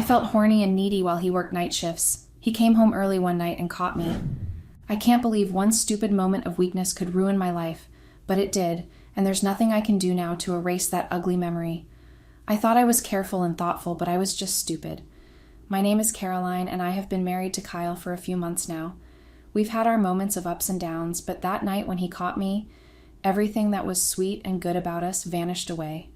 felt horny and needy while he worked night shifts. He came home early one night and caught me. I can't believe one stupid moment of weakness could ruin my life, but it did, and there's nothing I can do now to erase that ugly memory. I thought I was careful and thoughtful, but I was just stupid. My name is Caroline, and I have been married to Kyle for a few months now. We've had our moments of ups and downs, but that night when he caught me, everything that was sweet and good about us vanished away.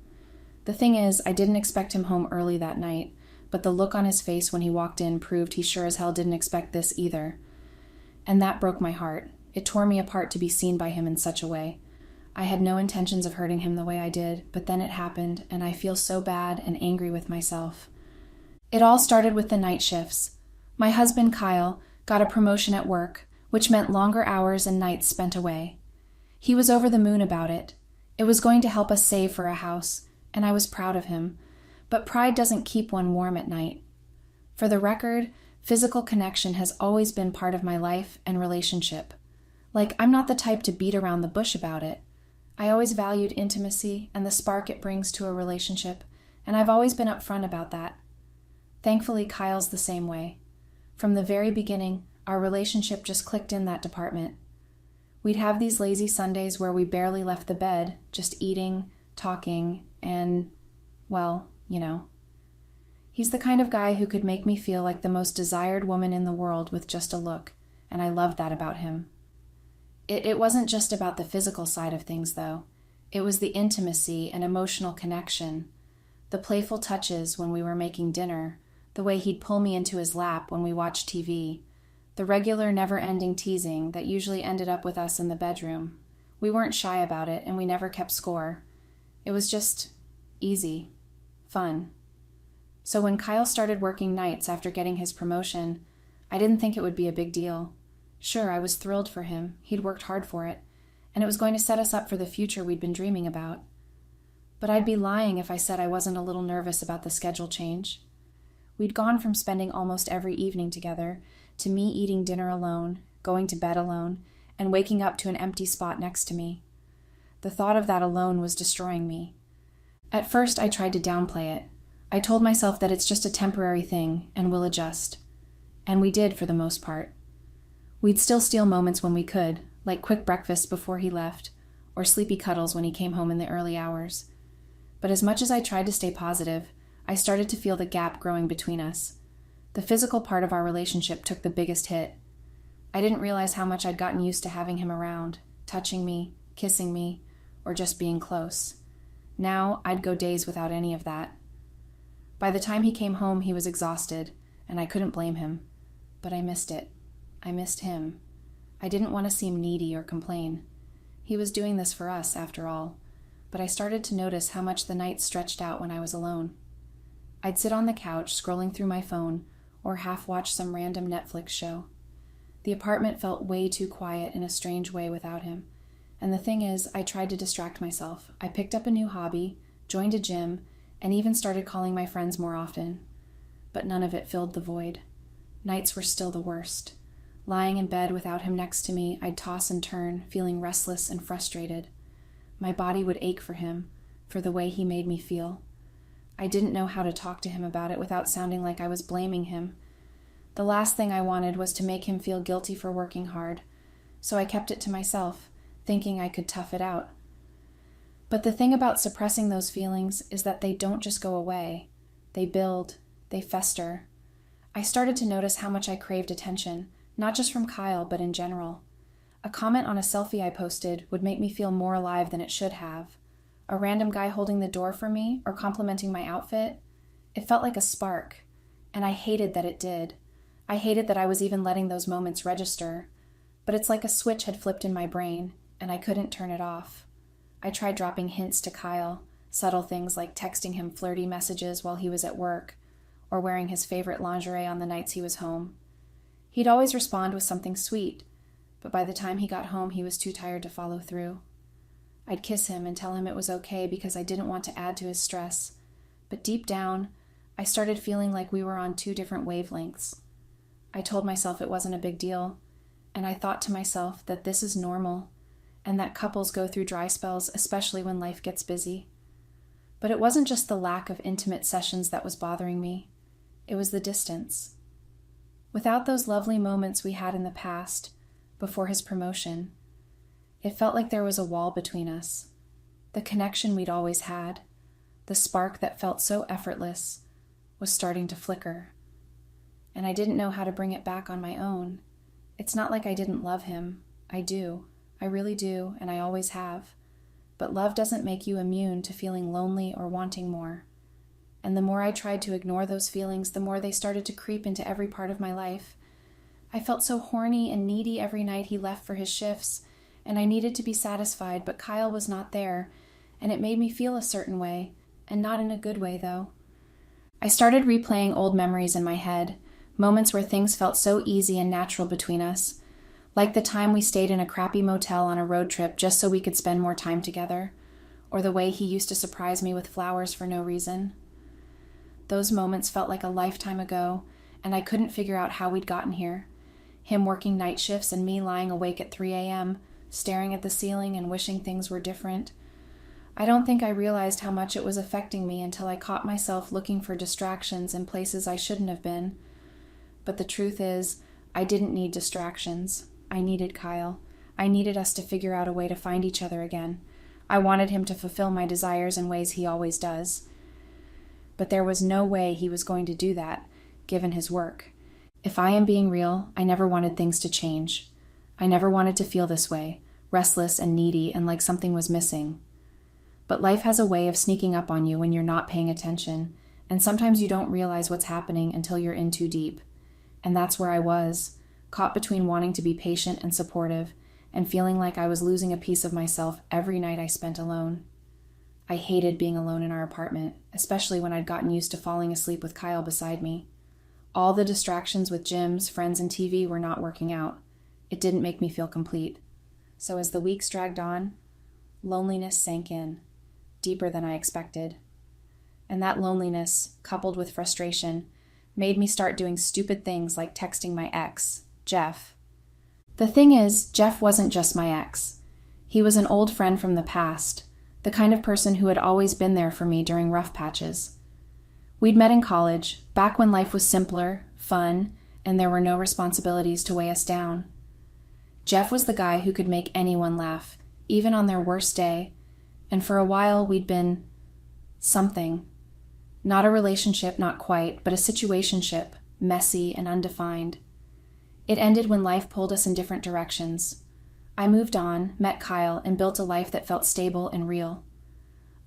The thing is, I didn't expect him home early that night, but the look on his face when he walked in proved he sure as hell didn't expect this either. And that broke my heart. It tore me apart to be seen by him in such a way. I had no intentions of hurting him the way I did, but then it happened, and I feel so bad and angry with myself. It all started with the night shifts. My husband, Kyle, got a promotion at work, which meant longer hours and nights spent away. He was over the moon about it. It was going to help us save for a house, and I was proud of him. But pride doesn't keep one warm at night. For the record, physical connection has always been part of my life and relationship. Like, I'm not the type to beat around the bush about it. I always valued intimacy and the spark it brings to a relationship, and I've always been upfront about that. Thankfully, Kyle's the same way. From the very beginning, our relationship just clicked in that department. We'd have these lazy Sundays where we barely left the bed, just eating, talking, and, well, you know. He's the kind of guy who could make me feel like the most desired woman in the world with just a look, and I loved that about him. It wasn't just about the physical side of things, though. It was the intimacy and emotional connection, the playful touches when we were making dinner, the way he'd pull me into his lap when we watched TV, the regular never-ending teasing that usually ended up with us in the bedroom. We weren't shy about it, and we never kept score. It was just easy, fun. So when Kyle started working nights after getting his promotion, I didn't think it would be a big deal. Sure, I was thrilled for him. He'd worked hard for it, and it was going to set us up for the future we'd been dreaming about. But I'd be lying if I said I wasn't a little nervous about the schedule change. We'd gone from spending almost every evening together to me eating dinner alone, going to bed alone, and waking up to an empty spot next to me. The thought of that alone was destroying me. At first, I tried to downplay it. I told myself that it's just a temporary thing, and we'll adjust. And we did for the most part. We'd still steal moments when we could, like quick breakfasts before he left, or sleepy cuddles when he came home in the early hours. But as much as I tried to stay positive, I started to feel the gap growing between us. The physical part of our relationship took the biggest hit. I didn't realize how much I'd gotten used to having him around, touching me, kissing me, or just being close. Now, I'd go days without any of that. By the time he came home, he was exhausted, and I couldn't blame him. But I missed it. I missed him. I didn't want to seem needy or complain. He was doing this for us, after all, but I started to notice how much the nights stretched out when I was alone. I'd sit on the couch, scrolling through my phone, or half-watch some random Netflix show. The apartment felt way too quiet in a strange way without him, and the thing is, I tried to distract myself. I picked up a new hobby, joined a gym, and even started calling my friends more often. But none of it filled the void. Nights were still the worst. Lying in bed without him next to me, I'd toss and turn, feeling restless and frustrated. My body would ache for him, for the way he made me feel. I didn't know how to talk to him about it without sounding like I was blaming him. The last thing I wanted was to make him feel guilty for working hard, so I kept it to myself, thinking I could tough it out. But the thing about suppressing those feelings is that they don't just go away. They build, they fester. I started to notice how much I craved attention, not just from Kyle, but in general. A comment on a selfie I posted would make me feel more alive than it should have. A random guy holding the door for me or complimenting my outfit, it felt like a spark, and I hated that it did. I hated that I was even letting those moments register, but it's like a switch had flipped in my brain, and I couldn't turn it off. I tried dropping hints to Kyle, subtle things like texting him flirty messages while he was at work, or wearing his favorite lingerie on the nights he was home. He'd always respond with something sweet, but by the time he got home, he was too tired to follow through. I'd kiss him and tell him it was okay because I didn't want to add to his stress, but deep down, I started feeling like we were on two different wavelengths. I told myself it wasn't a big deal, and I thought to myself that this is normal, and that couples go through dry spells, especially when life gets busy. But it wasn't just the lack of intimate sessions that was bothering me. It was the distance. Without those lovely moments we had in the past, before his promotion, it felt like there was a wall between us. The connection we'd always had, the spark that felt so effortless, was starting to flicker. And I didn't know how to bring it back on my own. It's not like I didn't love him. I do. I really do, and I always have. But love doesn't make you immune to feeling lonely or wanting more. And the more I tried to ignore those feelings, the more they started to creep into every part of my life. I felt so horny and needy every night he left for his shifts, and I needed to be satisfied, but Kyle was not there, and it made me feel a certain way, and not in a good way, though. I started replaying old memories in my head, moments where things felt so easy and natural between us, like the time we stayed in a crappy motel on a road trip just so we could spend more time together, or the way he used to surprise me with flowers for no reason. Those moments felt like a lifetime ago, and I couldn't figure out how we'd gotten here. Him working night shifts and me lying awake at 3 a.m., staring at the ceiling and wishing things were different. I don't think I realized how much it was affecting me until I caught myself looking for distractions in places I shouldn't have been. But the truth is, I didn't need distractions. I needed Kyle. I needed us to figure out a way to find each other again. I wanted him to fulfill my desires in ways he always does. But there was no way he was going to do that, given his work. If I am being real, I never wanted things to change. I never wanted to feel this way, restless and needy and like something was missing. But life has a way of sneaking up on you when you're not paying attention, and sometimes you don't realize what's happening until you're in too deep. And that's where I was, caught between wanting to be patient and supportive, and feeling like I was losing a piece of myself every night I spent alone. I hated being alone in our apartment, especially when I'd gotten used to falling asleep with Kyle beside me. All the distractions with gyms, friends, and TV were not working out. It didn't make me feel complete. So as the weeks dragged on, loneliness sank in, deeper than I expected. And that loneliness, coupled with frustration, made me start doing stupid things like texting my ex, Jeff. The thing is, Jeff wasn't just my ex. He was an old friend from the past, the kind of person who had always been there for me during rough patches. We'd met in college, back when life was simpler, fun, and there were no responsibilities to weigh us down. Jeff was the guy who could make anyone laugh, even on their worst day, and for a while we'd been something. Not a relationship, not quite, but a situationship, messy and undefined. It ended when life pulled us in different directions. I moved on, met Kyle, and built a life that felt stable and real.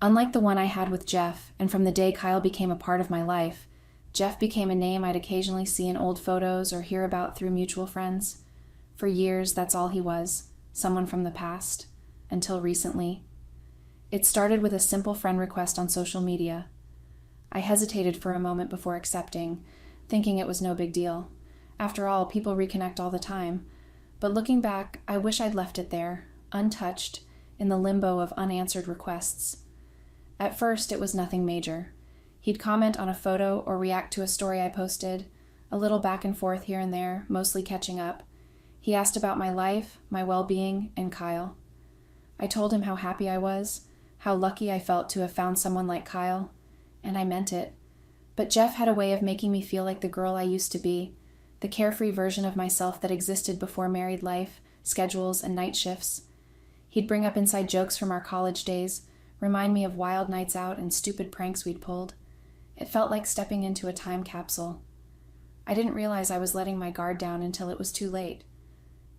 Unlike the one I had with Jeff, and from the day Kyle became a part of my life, Jeff became a name I'd occasionally see in old photos or hear about through mutual friends. For years, that's all he was, someone from the past, until recently. It started with a simple friend request on social media. I hesitated for a moment before accepting, thinking it was no big deal. After all, people reconnect all the time. But looking back, I wish I'd left it there, untouched, in the limbo of unanswered requests. At first, it was nothing major. He'd comment on a photo or react to a story I posted, a little back and forth here and there, mostly catching up. He asked about my life, my well-being, and Kyle. I told him how happy I was, how lucky I felt to have found someone like Kyle, and I meant it. But Jeff had a way of making me feel like the girl I used to be, the carefree version of myself that existed before married life, schedules, and night shifts. He'd bring up inside jokes from our college days, remind me of wild nights out and stupid pranks we'd pulled. It felt like stepping into a time capsule. I didn't realize I was letting my guard down until it was too late.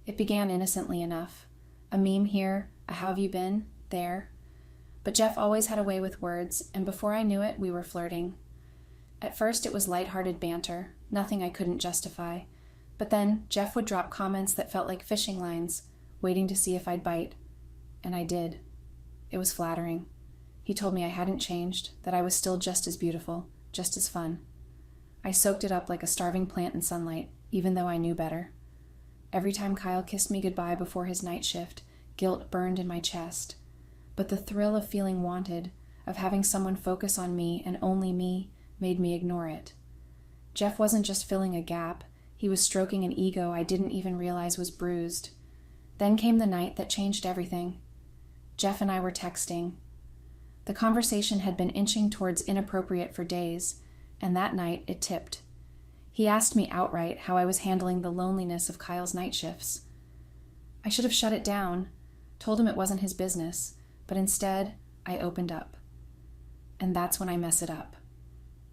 It began innocently enough. A meme here, a how have you been, there. But Jeff always had a way with words, and before I knew it, we were flirting. At first, it was lighthearted banter, nothing I couldn't justify. But then, Jeff would drop comments that felt like fishing lines, waiting to see if I'd bite. And I did. It was flattering. He told me I hadn't changed, that I was still just as beautiful, just as fun. I soaked it up like a starving plant in sunlight, even though I knew better. Every time Kyle kissed me goodbye before his night shift, guilt burned in my chest. But the thrill of feeling wanted, of having someone focus on me and only me, made me ignore it. Jeff wasn't just filling a gap, he was stroking an ego I didn't even realize was bruised. Then came the night that changed everything. Jeff and I were texting. The conversation had been inching towards inappropriate for days, and that night it tipped. He asked me outright how I was handling the loneliness of Kyle's night shifts. I should have shut it down, told him it wasn't his business, but instead, I opened up. And that's when I mess it up.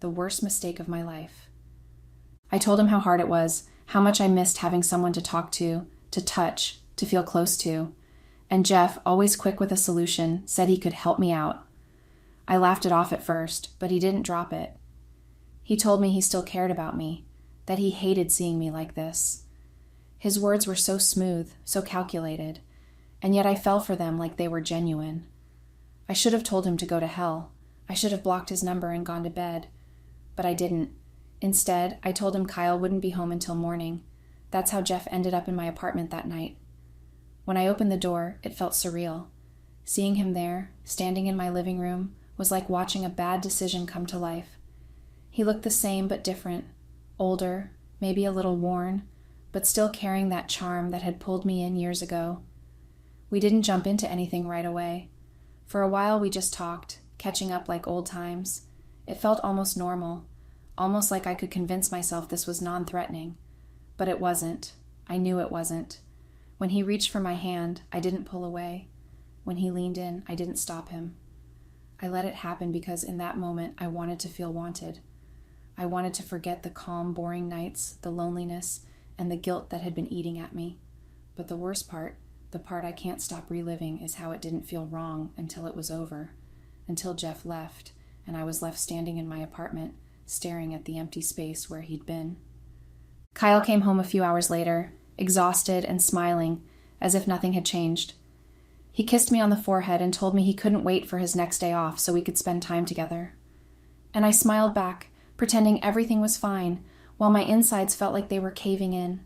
The worst mistake of my life. I told him how hard it was, how much I missed having someone to talk to touch, to feel close to. And Jeff, always quick with a solution, said he could help me out. I laughed it off at first, but he didn't drop it. He told me he still cared about me, that he hated seeing me like this. His words were so smooth, so calculated, and yet I fell for them like they were genuine. I should have told him to go to hell. I should have blocked his number and gone to bed. But I didn't. Instead, I told him Kyle wouldn't be home until morning. That's how Jeff ended up in my apartment that night. When I opened the door, it felt surreal. Seeing him there, standing in my living room, was like watching a bad decision come to life. He looked the same but different, older, maybe a little worn, but still carrying that charm that had pulled me in years ago. We didn't jump into anything right away. For a while we just talked, catching up like old times. It felt almost normal, almost like I could convince myself this was non-threatening. But it wasn't. I knew it wasn't. When he reached for my hand, I didn't pull away. When he leaned in, I didn't stop him. I let it happen because in that moment I wanted to feel wanted. I wanted to forget the calm, boring nights, the loneliness, and the guilt that had been eating at me. But the worst part, the part I can't stop reliving, is how it didn't feel wrong until it was over, until Jeff left, and I was left standing in my apartment, staring at the empty space where he'd been. Kyle came home a few hours later, exhausted and smiling, as if nothing had changed. He kissed me on the forehead and told me he couldn't wait for his next day off so we could spend time together. And I smiled back, pretending everything was fine, while my insides felt like they were caving in.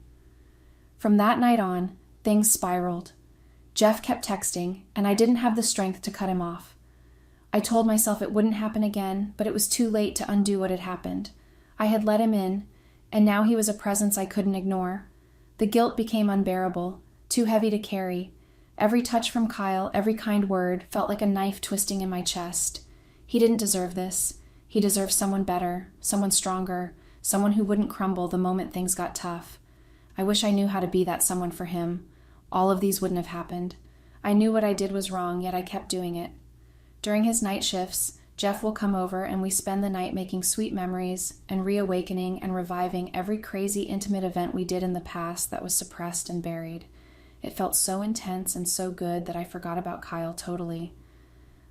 From that night on, things spiraled. Jeff kept texting, and I didn't have the strength to cut him off. I told myself it wouldn't happen again, but it was too late to undo what had happened. I had let him in, and now he was a presence I couldn't ignore. The guilt became unbearable, too heavy to carry. Every touch from Kyle, every kind word, felt like a knife twisting in my chest. He didn't deserve this. He deserved someone better, someone stronger, someone who wouldn't crumble the moment things got tough. I wish I knew how to be that someone for him. All of these wouldn't have happened. I knew what I did was wrong, yet I kept doing it. During his night shifts, Jeff will come over and we spend the night making sweet memories and reawakening and reviving every crazy intimate event we did in the past that was suppressed and buried. It felt so intense and so good that I forgot about Kyle totally.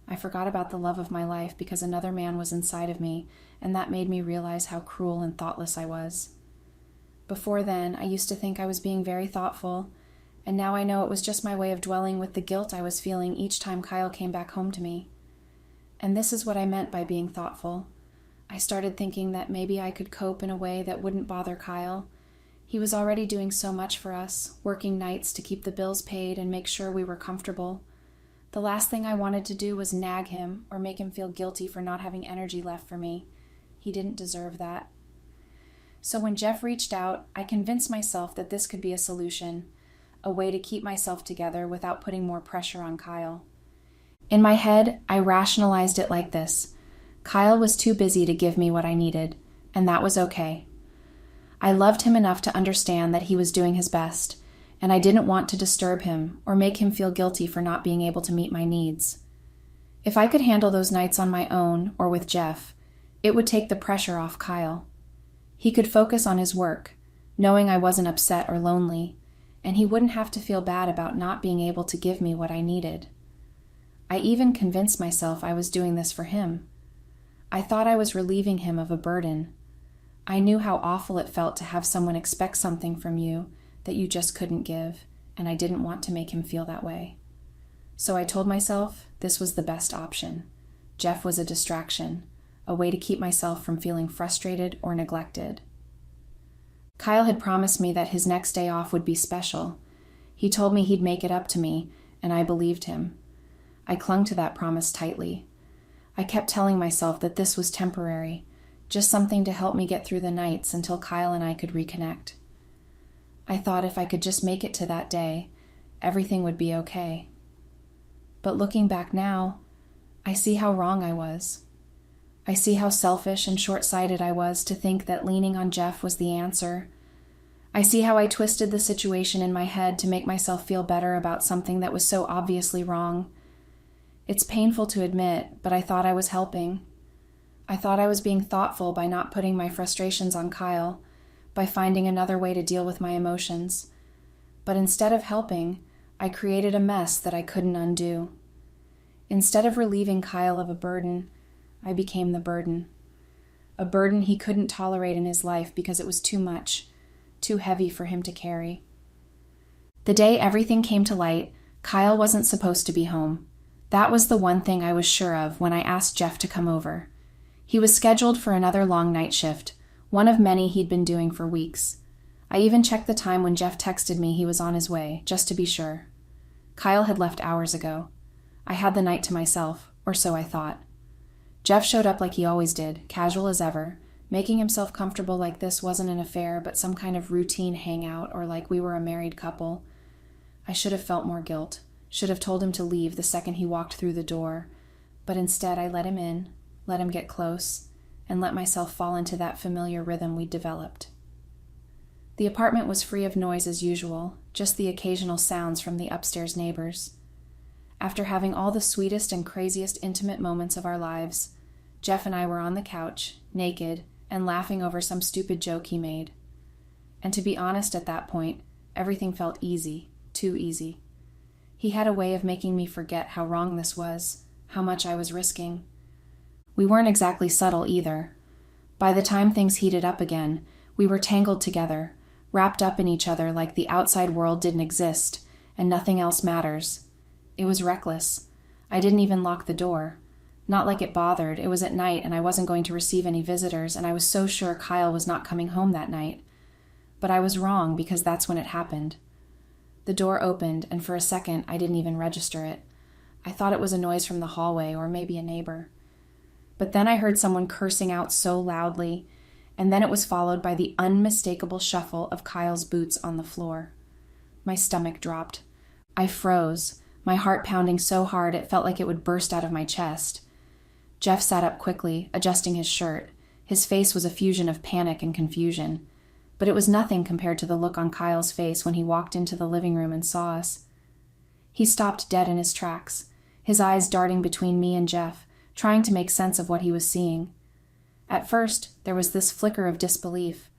I forgot about the love of my life because another man was inside of me, and that made me realize how cruel and thoughtless I was. Before then, I used to think I was being very thoughtful, and now I know it was just my way of dwelling with the guilt I was feeling each time Kyle came back home to me. And this is what I meant by being thoughtful. I started thinking that maybe I could cope in a way that wouldn't bother Kyle. He was already doing so much for us, working nights to keep the bills paid and make sure we were comfortable. The last thing I wanted to do was nag him or make him feel guilty for not having energy left for me. He didn't deserve that. So when Jeff reached out, I convinced myself that this could be a solution, a way to keep myself together without putting more pressure on Kyle. In my head, I rationalized it like this. Kyle was too busy to give me what I needed, and that was okay. I loved him enough to understand that he was doing his best, and I didn't want to disturb him or make him feel guilty for not being able to meet my needs. If I could handle those nights on my own or with Jeff, it would take the pressure off Kyle. He could focus on his work, knowing I wasn't upset or lonely, and he wouldn't have to feel bad about not being able to give me what I needed. I even convinced myself I was doing this for him. I thought I was relieving him of a burden. I knew how awful it felt to have someone expect something from you that you just couldn't give, and I didn't want to make him feel that way. So I told myself this was the best option. Jeff was a distraction, a way to keep myself from feeling frustrated or neglected. Kyle had promised me that his next day off would be special. He told me he'd make it up to me, and I believed him. I clung to that promise tightly. I kept telling myself that this was temporary, just something to help me get through the nights until Kyle and I could reconnect. I thought if I could just make it to that day, everything would be okay. But looking back now, I see how wrong I was. I see how selfish and short-sighted I was to think that leaning on Jeff was the answer. I see how I twisted the situation in my head to make myself feel better about something that was so obviously wrong. It's painful to admit, but I thought I was helping. I thought I was being thoughtful by not putting my frustrations on Kyle, by finding another way to deal with my emotions. But instead of helping, I created a mess that I couldn't undo. Instead of relieving Kyle of a burden, I became the burden. A burden he couldn't tolerate in his life because it was too much, too heavy for him to carry. The day everything came to light, Kyle wasn't supposed to be home. That was the one thing I was sure of when I asked Jeff to come over. He was scheduled for another long night shift, one of many he'd been doing for weeks. I even checked the time when Jeff texted me he was on his way, just to be sure. Kyle had left hours ago. I had the night to myself, or so I thought. Jeff showed up like he always did, casual as ever, making himself comfortable like this wasn't an affair but some kind of routine hangout or like we were a married couple. I should have felt more guilt, should have told him to leave the second he walked through the door, but instead I let him in, let him get close, and let myself fall into that familiar rhythm we'd developed. The apartment was free of noise as usual, just the occasional sounds from the upstairs neighbors. After having all the sweetest and craziest intimate moments of our lives, Jeff and I were on the couch, naked, and laughing over some stupid joke he made. And to be honest at that point, everything felt easy, too easy. He had a way of making me forget how wrong this was, how much I was risking. We weren't exactly subtle either. By the time things heated up again, we were tangled together, wrapped up in each other like the outside world didn't exist, and nothing else matters. It was reckless. I didn't even lock the door. Not like it bothered. It was at night and I wasn't going to receive any visitors, and I was so sure Kyle was not coming home that night. But I was wrong because that's when it happened. The door opened, and for a second I didn't even register it. I thought it was a noise from the hallway or maybe a neighbor. But then I heard someone cursing out so loudly, and then it was followed by the unmistakable shuffle of Kyle's boots on the floor. My stomach dropped. I froze, my heart pounding so hard it felt like it would burst out of my chest. Jeff sat up quickly, adjusting his shirt. His face was a fusion of panic and confusion, but it was nothing compared to the look on Kyle's face when he walked into the living room and saw us. He stopped dead in his tracks, his eyes darting between me and Jeff, trying to make sense of what he was seeing. At first, there was this flicker of disbelief,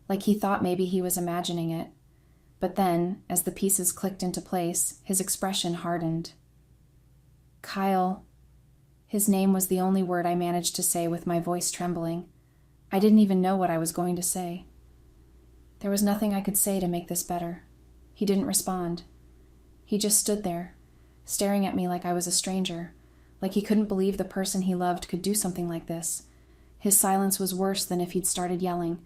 like he thought maybe he was imagining it. But then, as the pieces clicked into place, his expression hardened. Kyle. His name was the only word I managed to say with my voice trembling. I didn't even know what I was going to say. There was nothing I could say to make this better. He didn't respond. He just stood there, staring at me like I was a stranger, like he couldn't believe the person he loved could do something like this. His silence was worse than if he'd started yelling.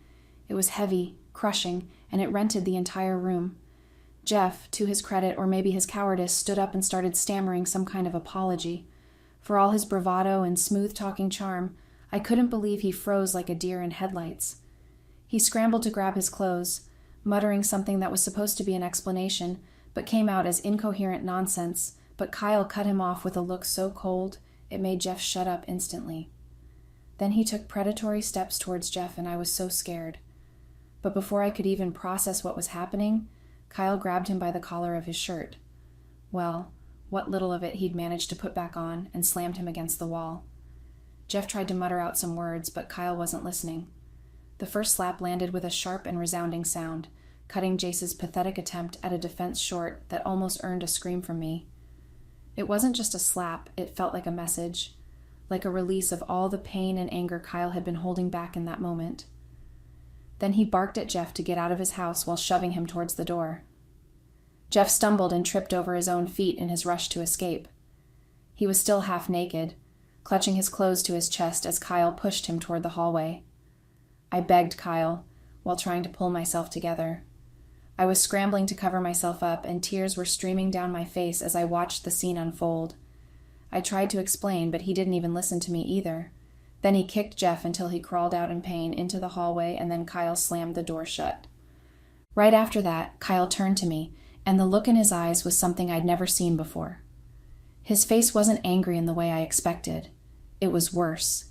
It was heavy, crushing, and it rented the entire room. Jeff, to his credit or maybe his cowardice, stood up and started stammering some kind of apology. For all his bravado and smooth-talking charm, I couldn't believe he froze like a deer in headlights. He scrambled to grab his clothes, muttering something that was supposed to be an explanation, but came out as incoherent nonsense, but Kyle cut him off with a look so cold it made Jeff shut up instantly. Then he took predatory steps towards Jeff, and I was so scared. But before I could even process what was happening, Kyle grabbed him by the collar of his shirt. Well, what little of it he'd managed to put back on, and slammed him against the wall. Jeff tried to mutter out some words, but Kyle wasn't listening. The first slap landed with a sharp and resounding sound, cutting Jace's pathetic attempt at a defense short that almost earned a scream from me. It wasn't just a slap, it felt like a message, like a release of all the pain and anger Kyle had been holding back in that moment. Then he barked at Jeff to get out of his house while shoving him towards the door. Jeff stumbled and tripped over his own feet in his rush to escape. He was still half naked, clutching his clothes to his chest as Kyle pushed him toward the hallway. I begged Kyle, while trying to pull myself together. I was scrambling to cover myself up, and tears were streaming down my face as I watched the scene unfold. I tried to explain, but he didn't even listen to me either. Then he kicked Jeff until he crawled out in pain into the hallway, and then Kyle slammed the door shut. Right after that, Kyle turned to me, and the look in his eyes was something I'd never seen before. His face wasn't angry in the way I expected. It was worse.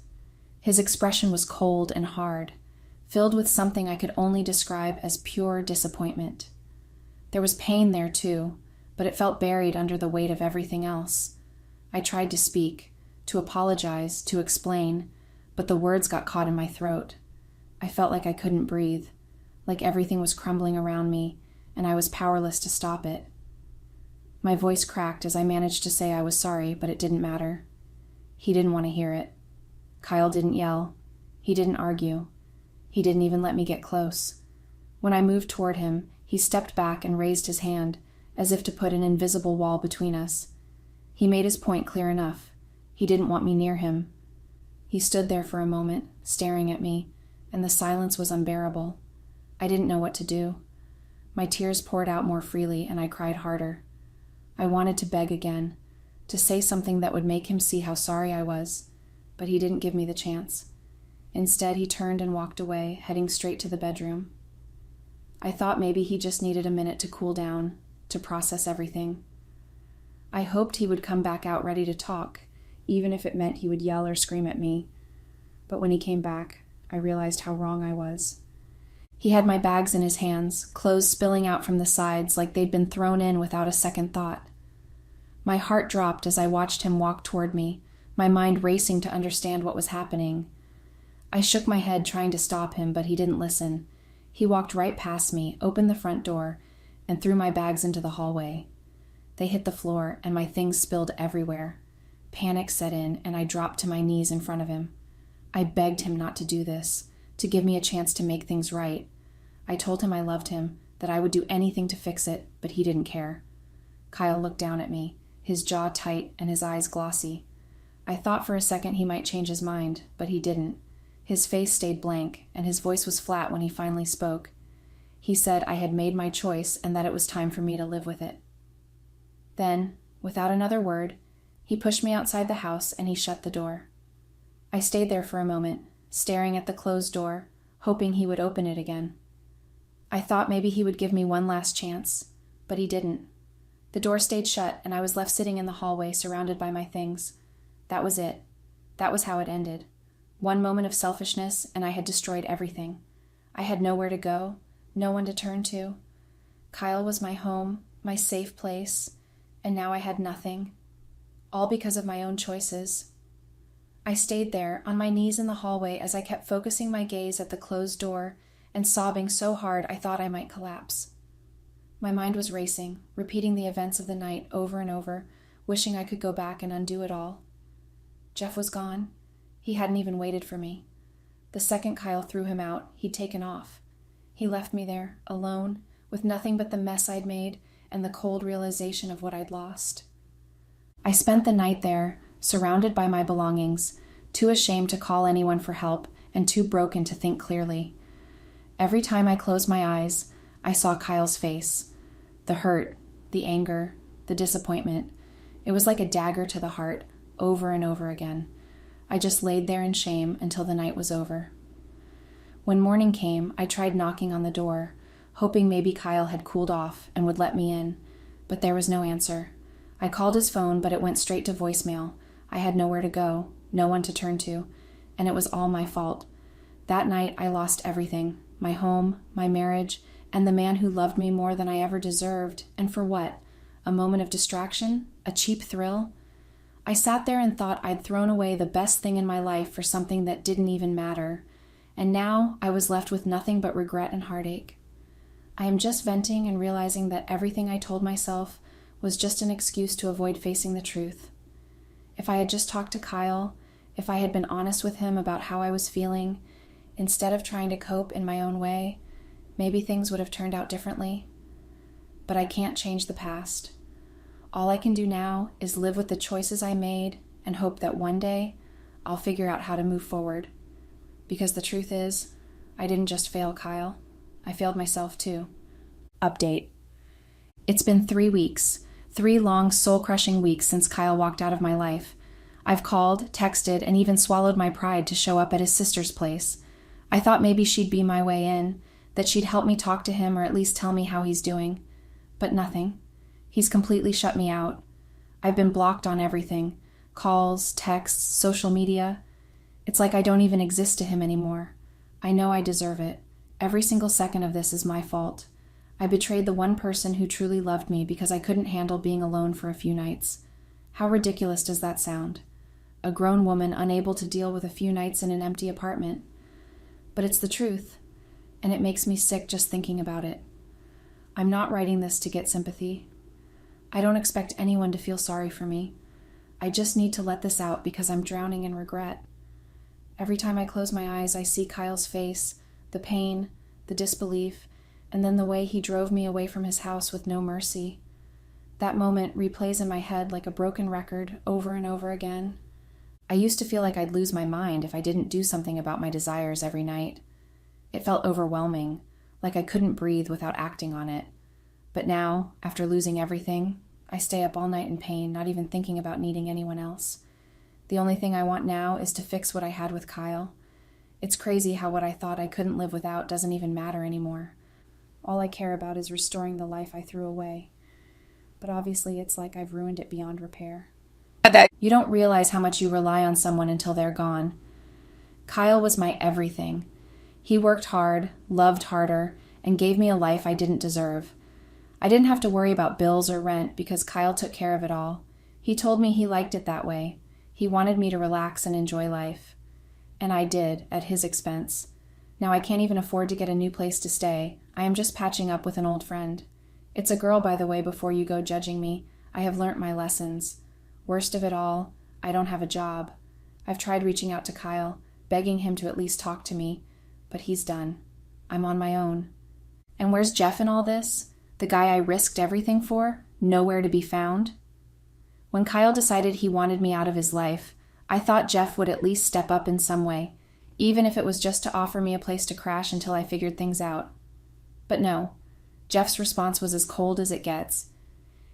His expression was cold and hard, filled with something I could only describe as pure disappointment. There was pain there too, but it felt buried under the weight of everything else. I tried to speak, to apologize, to explain, but the words got caught in my throat. I felt like I couldn't breathe, like everything was crumbling around me, and I was powerless to stop it. My voice cracked as I managed to say I was sorry, but it didn't matter. He didn't want to hear it. Kyle didn't yell. He didn't argue. He didn't even let me get close. When I moved toward him, he stepped back and raised his hand, as if to put an invisible wall between us. He made his point clear enough. He didn't want me near him. He stood there for a moment, staring at me, and the silence was unbearable. I didn't know what to do. My tears poured out more freely, and I cried harder. I wanted to beg again, to say something that would make him see how sorry I was, but he didn't give me the chance. Instead, he turned and walked away, heading straight to the bedroom. I thought maybe he just needed a minute to cool down, to process everything. I hoped he would come back out ready to talk, even if it meant he would yell or scream at me. But when he came back, I realized how wrong I was. He had my bags in his hands, clothes spilling out from the sides like they'd been thrown in without a second thought. My heart dropped as I watched him walk toward me, my mind racing to understand what was happening. I shook my head trying to stop him, but he didn't listen. He walked right past me, opened the front door, and threw my bags into the hallway. They hit the floor, and my things spilled everywhere. Panic set in, and I dropped to my knees in front of him. I begged him not to do this, to give me a chance to make things right. I told him I loved him, that I would do anything to fix it, but he didn't care. Kyle looked down at me, his jaw tight and his eyes glossy. I thought for a second he might change his mind, but he didn't. His face stayed blank, and his voice was flat when he finally spoke. He said I had made my choice and that it was time for me to live with it. Then, without another word, he pushed me outside the house and he shut the door. I stayed there for a moment, staring at the closed door, hoping he would open it again. I thought maybe he would give me one last chance, but he didn't. The door stayed shut and I was left sitting in the hallway surrounded by my things. That was it. That was how it ended. One moment of selfishness and I had destroyed everything. I had nowhere to go, no one to turn to. Kyle was my home, my safe place, and now I had nothing. All because of my own choices. I stayed there, on my knees in the hallway as I kept focusing my gaze at the closed door and sobbing so hard I thought I might collapse. My mind was racing, repeating the events of the night over and over, wishing I could go back and undo it all. Jeff was gone. He hadn't even waited for me. The second Kyle threw him out, he'd taken off. He left me there, alone, with nothing but the mess I'd made and the cold realization of what I'd lost. I spent the night there, surrounded by my belongings, too ashamed to call anyone for help and too broken to think clearly. Every time I closed my eyes, I saw Kyle's face. The hurt, the anger, the disappointment. It was like a dagger to the heart, over and over again. I just laid there in shame until the night was over. When morning came, I tried knocking on the door, hoping maybe Kyle had cooled off and would let me in, but there was no answer. I called his phone, but it went straight to voicemail. I had nowhere to go, no one to turn to, and it was all my fault. That night, I lost everything, my home, my marriage, and the man who loved me more than I ever deserved. And for what? A moment of distraction? A cheap thrill? I sat there and thought I'd thrown away the best thing in my life for something that didn't even matter. And now I was left with nothing but regret and heartache. I am just venting and realizing that everything I told myself was just an excuse to avoid facing the truth. If I had just talked to Kyle, if I had been honest with him about how I was feeling, instead of trying to cope in my own way, maybe things would have turned out differently. But I can't change the past. All I can do now is live with the choices I made and hope that one day I'll figure out how to move forward. Because the truth is, I didn't just fail Kyle. I failed myself too. Update. It's been 3 weeks, 3 long, soul-crushing weeks since Kyle walked out of my life. I've called, texted, and even swallowed my pride to show up at his sister's place. I thought maybe she'd be my way in, that she'd help me talk to him or at least tell me how he's doing. But nothing. He's completely shut me out. I've been blocked on everything. Calls, texts, social media. It's like I don't even exist to him anymore. I know I deserve it. Every single second of this is my fault. I betrayed the one person who truly loved me because I couldn't handle being alone for a few nights. How ridiculous does that sound? A grown woman unable to deal with a few nights in an empty apartment. But it's the truth, and it makes me sick just thinking about it. I'm not writing this to get sympathy. I don't expect anyone to feel sorry for me. I just need to let this out because I'm drowning in regret. Every time I close my eyes, I see Kyle's face, the pain, the disbelief, and then the way he drove me away from his house with no mercy. That moment replays in my head like a broken record over and over again. I used to feel like I'd lose my mind if I didn't do something about my desires every night. It felt overwhelming, like I couldn't breathe without acting on it. But now, after losing everything, I stay up all night in pain, not even thinking about needing anyone else. The only thing I want now is to fix what I had with Kyle. It's crazy how what I thought I couldn't live without doesn't even matter anymore. All I care about is restoring the life I threw away. But obviously it's like I've ruined it beyond repair. You don't realize how much you rely on someone until they're gone. Kyle was my everything. He worked hard, loved harder, and gave me a life I didn't deserve. I didn't have to worry about bills or rent because Kyle took care of it all. He told me he liked it that way. He wanted me to relax and enjoy life. And I did, at his expense. Now I can't even afford to get a new place to stay. I am just patching up with an old friend. It's a girl, by the way, before you go judging me. I have learnt my lessons. Worst of it all, I don't have a job. I've tried reaching out to Kyle, begging him to at least talk to me, but he's done. I'm on my own. And where's Jeff in all this? The guy I risked everything for? Nowhere to be found? When Kyle decided he wanted me out of his life, I thought Jeff would at least step up in some way, even if it was just to offer me a place to crash until I figured things out. But no, Jeff's response was as cold as it gets.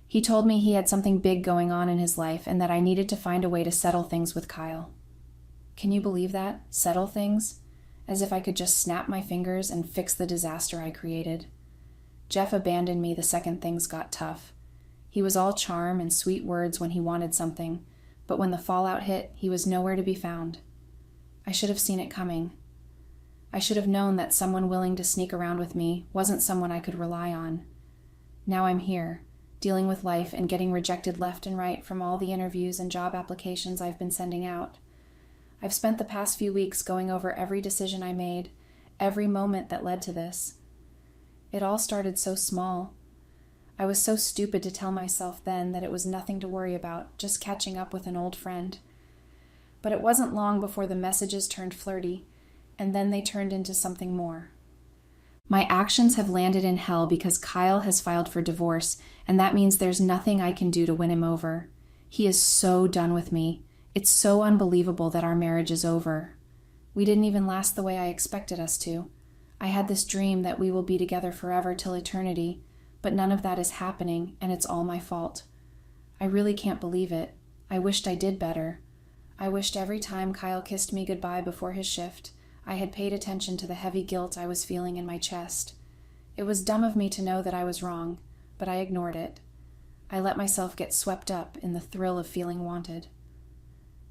He told me he had something big going on in his life and that I needed to find a way to settle things with Kyle. Can you believe that? Settle things? As if I could just snap my fingers and fix the disaster I created. Jeff abandoned me the second things got tough. He was all charm and sweet words when he wanted something, but when the fallout hit, he was nowhere to be found. I should have seen it coming. I should have known that someone willing to sneak around with me wasn't someone I could rely on. Now I'm here, dealing with life and getting rejected left and right from all the interviews and job applications I've been sending out. I've spent the past few weeks going over every decision I made, every moment that led to this. It all started so small. I was so stupid to tell myself then that it was nothing to worry about, just catching up with an old friend. But it wasn't long before the messages turned flirty, and then they turned into something more. My actions have landed in hell because Kyle has filed for divorce, and that means there's nothing I can do to win him over. He is so done with me. It's so unbelievable that our marriage is over. We didn't even last the way I expected us to. I had this dream that we will be together forever till eternity, but none of that is happening, and it's all my fault. I really can't believe it. I wished I did better. I wished every time Kyle kissed me goodbye before his shift, I had paid attention to the heavy guilt I was feeling in my chest. It was dumb of me to know that I was wrong, but I ignored it. I let myself get swept up in the thrill of feeling wanted.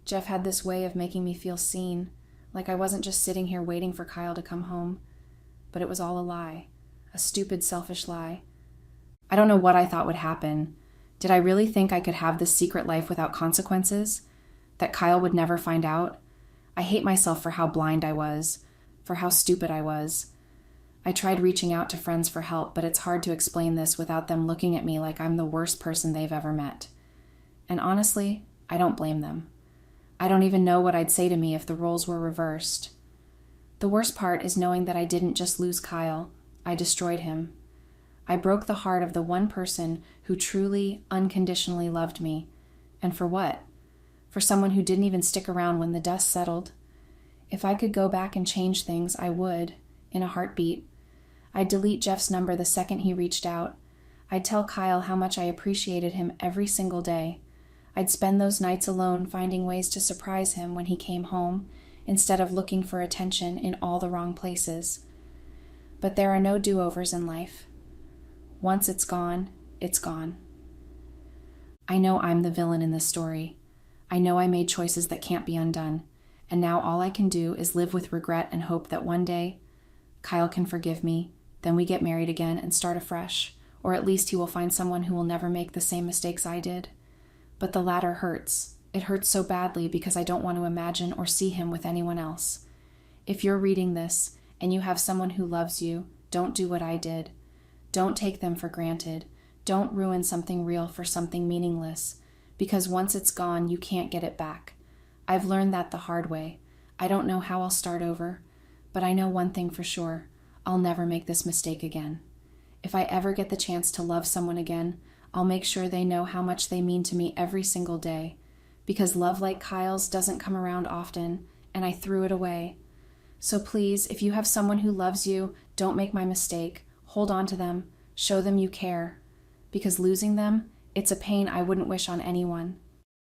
Jeff had this way of making me feel seen, like I wasn't just sitting here waiting for Kyle to come home. But it was all a lie, a stupid, selfish lie. I don't know what I thought would happen. Did I really think I could have this secret life without consequences? That Kyle would never find out? I hate myself for how blind I was, for how stupid I was. I tried reaching out to friends for help, but it's hard to explain this without them looking at me like I'm the worst person they've ever met. And honestly, I don't blame them. I don't even know what I'd say to me if the roles were reversed. The worst part is knowing that I didn't just lose Kyle, I destroyed him. I broke the heart of the one person who truly, unconditionally loved me. And for what? For someone who didn't even stick around when the dust settled. If I could go back and change things, I would, in a heartbeat. I'd delete Jeff's number the second he reached out. I'd tell Kyle how much I appreciated him every single day. I'd spend those nights alone finding ways to surprise him when he came home, instead of looking for attention in all the wrong places. But there are no do-overs in life. Once it's gone, it's gone. I know I'm the villain in this story. I know I made choices that can't be undone. And now all I can do is live with regret and hope that one day Kyle can forgive me, then we get married again and start afresh, or at least he will find someone who will never make the same mistakes I did. But the latter hurts. It hurts so badly because I don't want to imagine or see him with anyone else. If you're reading this and you have someone who loves you, don't do what I did. Don't take them for granted. Don't ruin something real for something meaningless, because once it's gone, you can't get it back. I've learned that the hard way. I don't know how I'll start over, but I know one thing for sure. I'll never make this mistake again. If I ever get the chance to love someone again, I'll make sure they know how much they mean to me every single day, because love like Kyle's doesn't come around often, and I threw it away. So please, if you have someone who loves you, don't make my mistake. Hold on to them. Show them you care. Because losing them, it's a pain I wouldn't wish on anyone.